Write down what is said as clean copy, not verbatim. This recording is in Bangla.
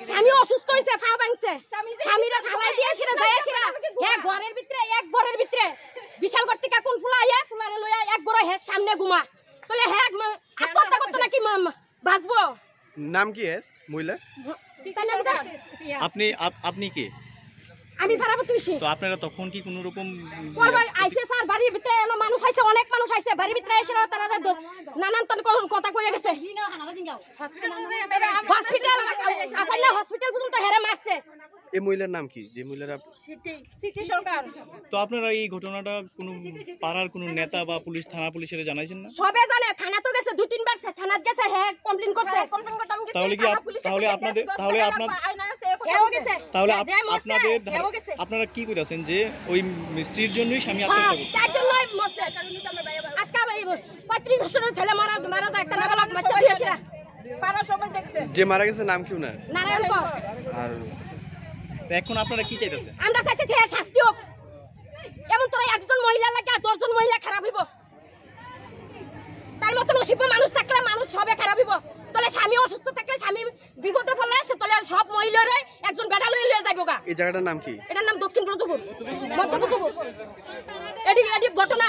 স্বামী অসুস্থ হয়েছে, ফা ভাঙছে, স্বামীরা খালাই দিয়েছিল যাইছিল হ্যাঁ ঘরের ভিতরে এক ঘরের ভিতরে বিশাল কর্তিকা কোন ফুলাইয়া ফুলারে লইয়া এক ঘরে হে সামনে ঘুমা তাহলে হ্যাঁ আত্মহত্যা করতে নাকি বাঁচবো। নাম কি এর মহিলা? আপনি কে? আমি ভাড়া প্রতিবেশী। তো আপনারা তখন কি কোনো রকম করবাই আইছে স্যার বাড়ির ভিতরে এলো মানুষ আইছে, অনেক মানুষ আইছে বাড়ির ভিতরে এসে তারা নানান তন কথা কইয়া গেছে। হসপিটাল আফাইলা হসপিটাল পর্যন্ত হেরে মারছে। এই মহিলার নাম কি? যে মহিলারা সিটি সরকার। তো আপনারা এই ঘটনাটা কোনো পাড়ার কোনো নেতা বা পুলিশ থানা পুলিশের জানাইছেন না? সবে জানে, থানা তো গেছে, দুই তিনবার থানাত গেছে, হ্যাঁ কমপ্লেইন করছে। তাহলে কি আপনারা কি কইতাছেন যে ওই স্ত্রীর জন্যই স্বামী আত্মহত্যা করছে? তার জন্যই মরছে। আজকে 35 বছরের ছেলে মারা যায় একটা নাবালক বাচ্চা দিয়েছে। পাড়া সবাই দেখছে। যে মারা গেছে নাম কি ওনার? নারায়ণ কর। আর এখন আপনারা কি চাইতেছেন? আমরা চাইতেছি এর শাস্তি হোক। এমন তোরা একজন মহিলা লাগে 10 জন মহিলা খারাপ হইব। তার মত নসিব মানুষ থাকলে মানুষ সবে খারাপ হইব। তাহলে স্বামী অসুস্থ থাকলে স্বামী বিপদে পড়লে তাহলে সব মহিলারে একজন বেটা লইয়া যাইবো গা। এই জায়গাটার নাম কি? এটার নাম দক্ষিণ ব্রজপুর, মধ্য ব্রজপুর। এটি ঘটনা।